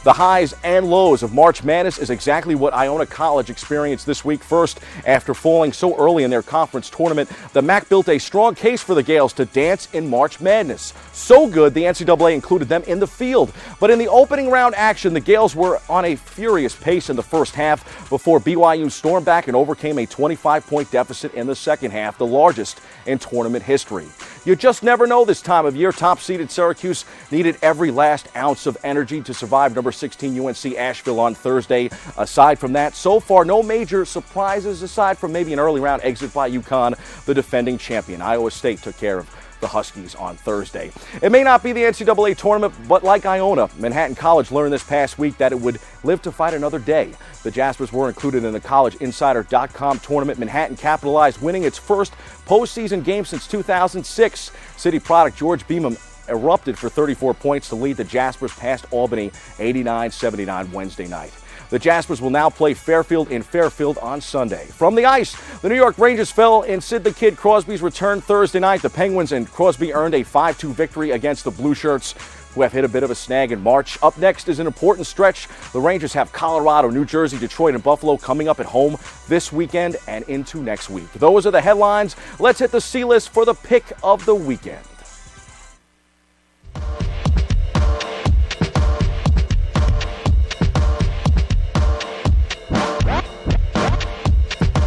The highs and lows of March Madness is exactly what Iona College experienced this week. First, after falling so early in their conference tournament, the MAC built a strong case for the Gales to dance in March Madness. So good, the NCAA included them in the field. But in the opening round action, the Gales were on a furious pace in the first half before BYU stormed back and overcame a 25-point deficit in the second half, the largest in tournament history. You just never know this time of year. Top-seeded Syracuse needed every last ounce of energy to survive number 16 UNC Asheville on Thursday. Aside from that, so far no major surprises aside from maybe an early round exit by UConn, the defending champion. Iowa State took care of the Huskies on Thursday. It may not be the NCAA tournament, but like Iona, Manhattan College learned this past week that it would live to fight another day. The Jaspers were included in the CollegeInsider.com tournament. Manhattan capitalized, winning its first postseason game since 2006. City product George Beamon erupted for 34 points to lead the Jaspers past Albany 89-79 Wednesday night. The Jaspers will now play Fairfield in Fairfield on Sunday. From the ice, the New York Rangers fell in Sid the Kid Crosby's return Thursday night. The Penguins and Crosby earned a 5-2 victory against the Blue Shirts, who have hit a bit of a snag in March. Up next is an important stretch. The Rangers have Colorado, New Jersey, Detroit, and Buffalo coming up at home this weekend and into next week. Those are the headlines. Let's hit the C-list for the pick of the weekend.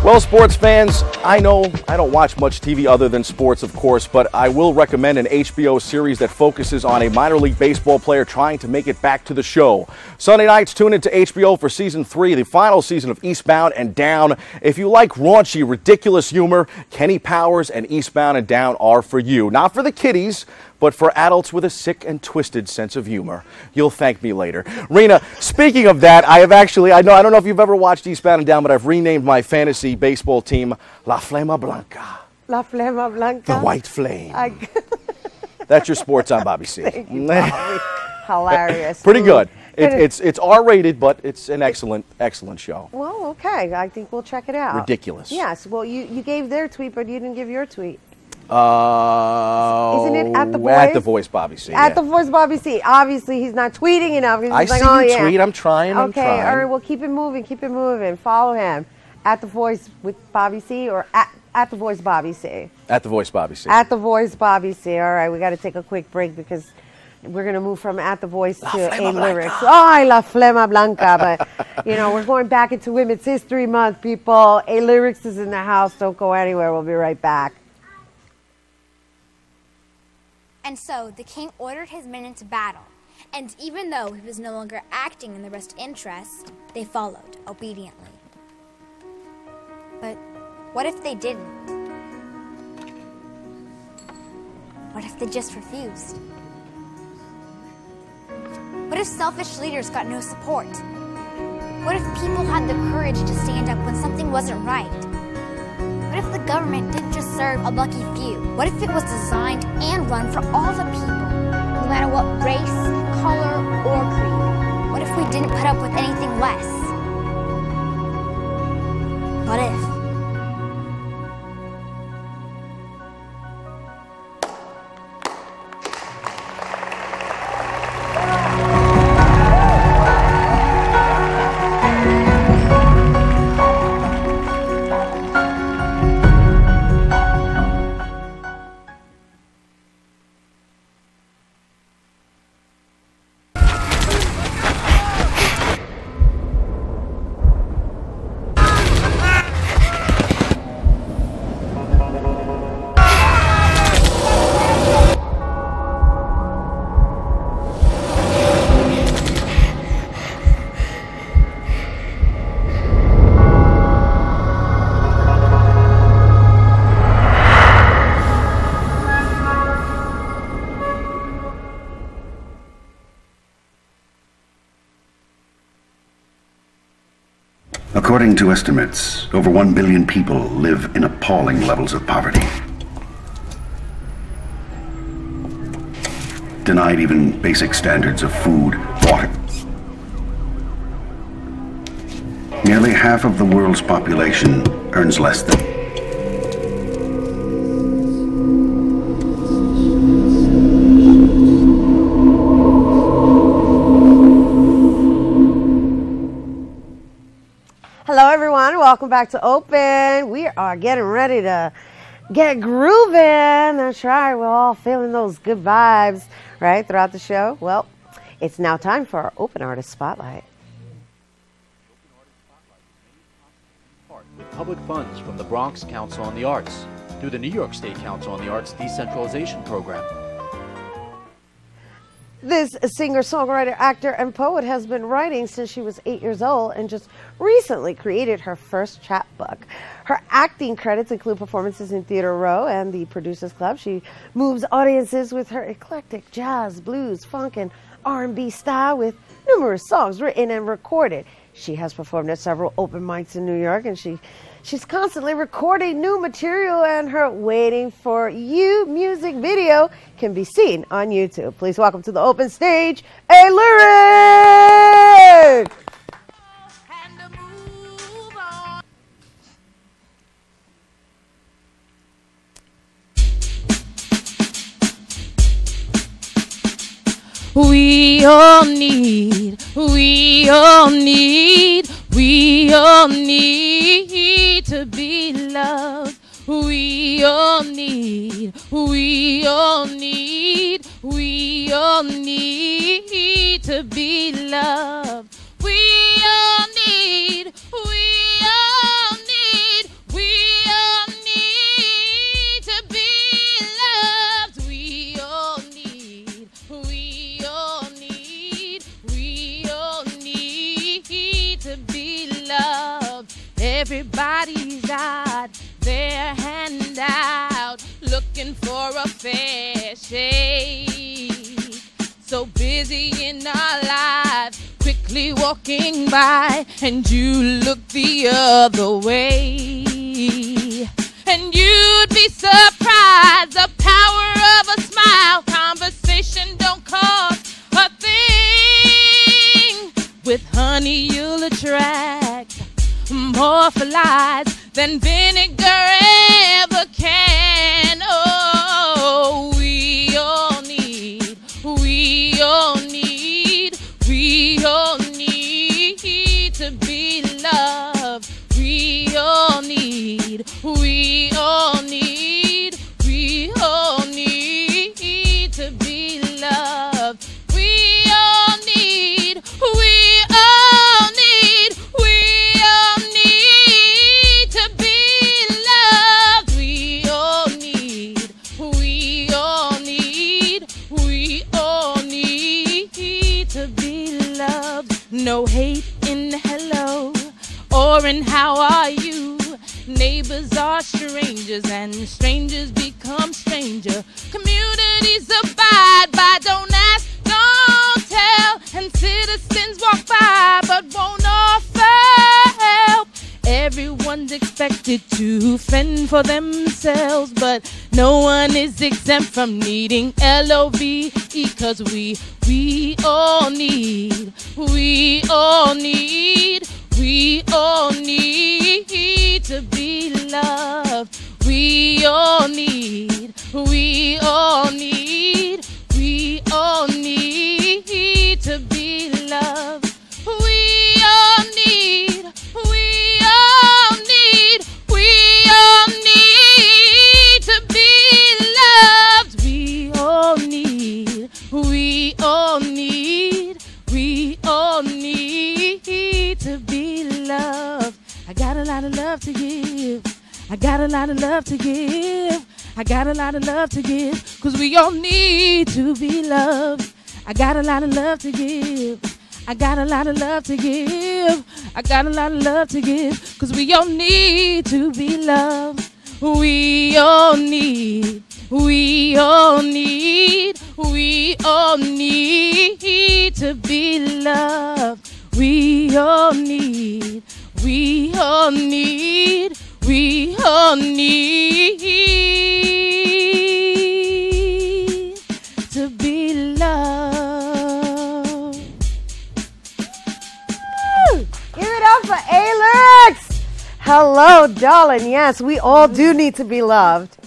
Well, sports fans, I know I don't watch much TV other than sports, of course, but I will recommend an HBO series that focuses on a minor league baseball player trying to make it back to the show. Sunday nights, tune into HBO for Season 3, the final season of Eastbound and Down. If you like raunchy, ridiculous humor, Kenny Powers and Eastbound and Down are for you. Not for the kiddies, but for adults with a sick and twisted sense of humor. You'll thank me later. Rena, speaking of that, I don't know if you've ever watched Eastbound and Down, but I've renamed my fantasy baseball team La Flama Blanca. La Flama Blanca. The White Flame. That's your sports on Bobby C. Thank you, Bobby. Hilarious. Pretty good. It's R-rated, but it's an excellent show. Well, okay. I think we'll check it out. Ridiculous. Yes. Well, you gave their tweet, but you didn't give your tweet. Isn't it at the Voice? At the Voice, Bobby C. At the Voice, Bobby C. Obviously, he's not tweeting enough. He's I like, see you tweet. I'm trying. Okay, all right. Well, keep it moving. Keep it moving. Follow him at the Voice with Bobby C. or at the Voice Bobby C. At the Voice Bobby C. At the Voice Bobby C. All right, we got to take a quick break because we're going to move from At the Voice to A-Lyrics. Oh, La Flama Blanca. But, we're going back into Women's History Month, people. A-Lyrics is in the house. Don't go anywhere. We'll be right back. And so the king ordered his men into battle, and even though he was no longer acting in their best interest, they followed obediently. But what if they didn't? What if they just refused? What if selfish leaders got no support? What if people had the courage to stand up when something wasn't right? What if the government didn't just serve a lucky few? What if it was designed and run for all the people, no matter what race, color, or creed? What if we didn't put up with anything less? What if? According to estimates, over 1 billion people live in appalling levels of poverty. Denied even basic standards of food, water. Nearly half of the world's population earns less than. welcome back to Open. We are getting ready to get grooving. That's right. We're all feeling those good vibes, right, throughout the show. Well, it's now time for our Open Artist Spotlight. With public funds from the Bronx Council on the Arts through the New York State Council on the Arts Decentralization Program. This singer, songwriter, actor, and poet has been writing since she was 8 years old and just recently created her first chapbook. Her acting credits include performances in Theater Row and the Producers Club. She moves audiences with her eclectic jazz, blues, funk, and R&B style with numerous songs written and recorded. She has performed at several open mics in New York, and she's constantly recording new material, and her Waiting for You music video can be seen on YouTube. Please welcome to the open stage, A-Lyric! We all need to be loved. We all need to be loved. We all need to be loved. We all need to be loved. Everybody's got their hand out, looking for a fair shake. So busy in our lives, quickly walking by, and you look the other way. And you'd be surprised, the power of a smile. Conversation don't cost a thing. With honey you'll attract more flies than vinegar ever can. Oh, we all need to be loved. We all need to be loved. We all need to be loved. We all need to be loved. No hate in hello or in how are you. Neighbors are strangers and strangers become stranger. Communities abide by don't ask, don't tell, and citizens walk by but won't offer help. Everyone's expected to fend for themselves, but no one is exempt from needing LOVE, 'cause we all need to be loved. We all need to be loved. We all need to be loved. We all need to be loved. I got a lot of love to give. I got a lot of love to give. I got a lot of love to give, 'cause we all need to be loved. I got a lot of love to give. I got a lot of love to give. I got a lot of love to give, 'cause we all need to be loved. We all need to be loved. We all need to be loved. Give it up for A-Lyric! Hello, darling. Yes, we all do need to be loved.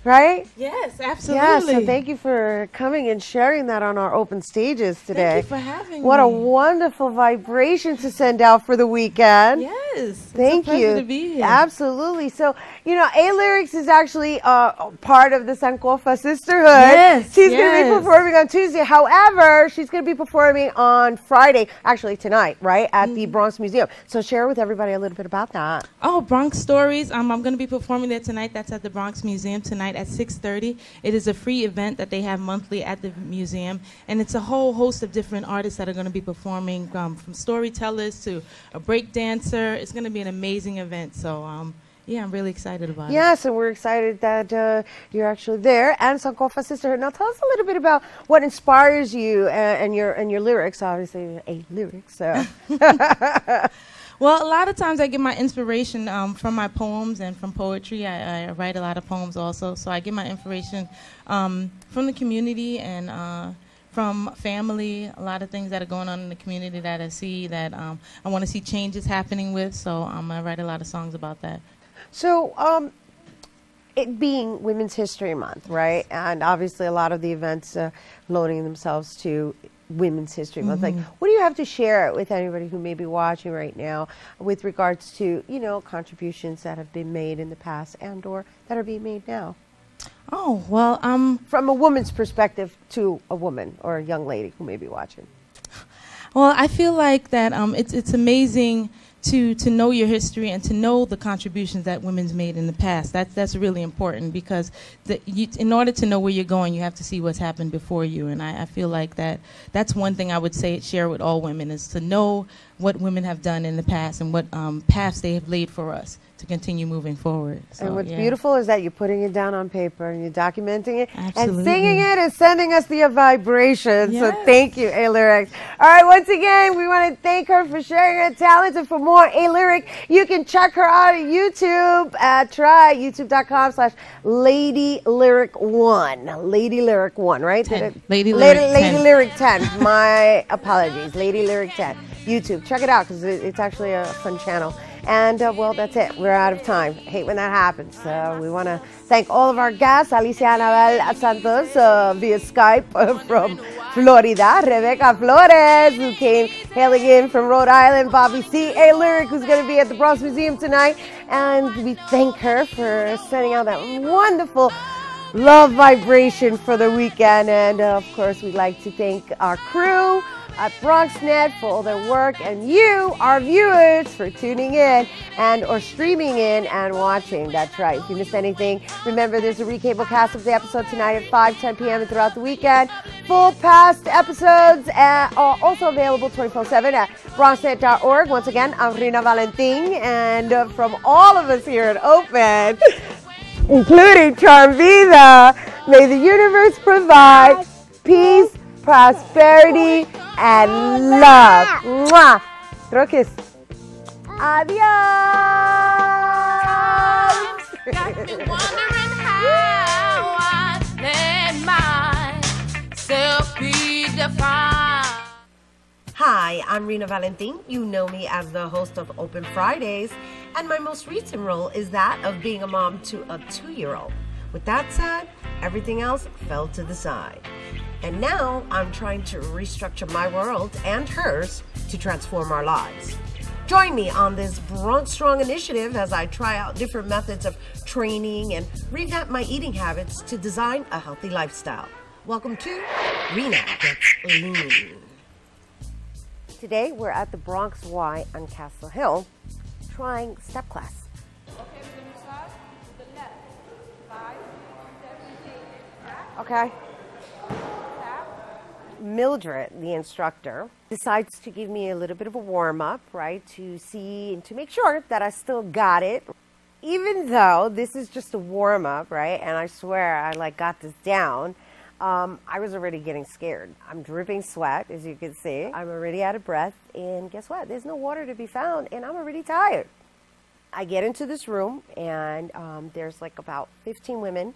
Right? Yes, absolutely. Yes, so thank you for coming and sharing that on our open stages today. Thank you for having me. What a wonderful vibration to send out for the weekend. Yes. Yes. Thank it's a you. pleasure to be here. Absolutely. So, you know, A-Lyrics is actually part of the Sankofa Sisterhood. Yes. She's going to be performing on Tuesday. However, she's going to be performing on Friday, actually tonight, right, at the Bronx Museum. So share with everybody a little bit about that. Oh, Bronx Stories. I'm going to be performing there tonight. That's at the Bronx Museum tonight at 6:30. It is a free event that they have monthly at the museum, and it's a whole host of different artists that are going to be performing, from storytellers to a break dancer. It's going to be an amazing event. So, yeah, I'm really excited about it. Yes, and we're excited that you're actually there. And Sankofa Sisterhood. Now, tell us a little bit about what inspires you and your lyrics. Obviously, A-Lyrics. Well, a lot of times I get my inspiration from my poems and from poetry. I write a lot of poems also, so I get my inspiration from the community and from family, a lot of things that are going on in the community that I see that I want to see changes happening with, so I write a lot of songs about that. So, it being Women's History Month, right, and obviously a lot of the events loading themselves to Women's History Month. Like, what do you have to share with anybody who may be watching right now with regards to, you know, contributions that have been made in the past and or that are being made now? Oh, well, from a woman's perspective to a woman or a young lady who may be watching. Well, I feel like that it's amazing to know your history and to know the contributions that women's made in the past. That's really important, because in order to know where you're going, you have to see what's happened before you. And I feel like that's one thing I would share with all women, is to know what women have done in the past and what paths they have laid for us to continue moving forward. So, and what's beautiful is that you're putting it down on paper and you're documenting it. Absolutely. And singing it and sending us the vibration. Yes. So thank you, A-Lyrics. All right, once again, we want to thank her for sharing her talents. And for more A-Lyric, you can check her out on YouTube at youtube.com/LadyLyric1. LadyLyric1, right? Lady Lyric 10. My apologies. Lady Lyric 10. YouTube. Check it out, because it's actually a fun channel. And, well, that's it. We're out of time. I hate when that happens. We want to thank all of our guests. Alicia Anabel Santos via Skype from Florida. Rebecca Flores, who came hailing in from Rhode Island. Bobby C. A-Lyric, who's going to be at the Bronx Museum tonight. And we thank her for sending out that wonderful love vibration for the weekend. And, of course, we'd like to thank our crew at BronxNet for all their work, and you, our viewers, for tuning in and or streaming in and watching. That's right. If you missed anything, remember there's a recable cast of the episode tonight at 5, 10 p.m. and throughout the weekend. Full past episodes are also available 24/7 at BronxNet.org. Once again, I'm Rina Valentin, and from all of us here at Open, including Charm Vida, may the universe provide peace, prosperity, and love. Mwah. Throw a kiss. Adios. Got me wondering how I let myself be defined. Hi, I'm Rina Valentin. You know me as the host of Open Fridays, and my most recent role is that of being a mom to a 2-year-old. With that said, everything else fell to the side. And now I'm trying to restructure my world and hers to transform our lives. Join me on this Bronx Strong initiative as I try out different methods of training and revamp my eating habits to design a healthy lifestyle. Welcome to Rina Gets Lean. Today we're at the Bronx Y on Castle Hill trying step class. Okay. Mildred, the instructor, decides to give me a little bit of a warm-up, right, to see and to make sure that I still got it. Even though this is just a warm-up, right, and I swear I got this down, I was already getting scared. I'm dripping sweat, as you can see. I'm already out of breath, and guess what? There's no water to be found, and I'm already tired. I get into this room, and there's about 15 women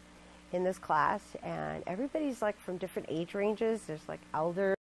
in this class, and everybody's from different age ranges. There's elder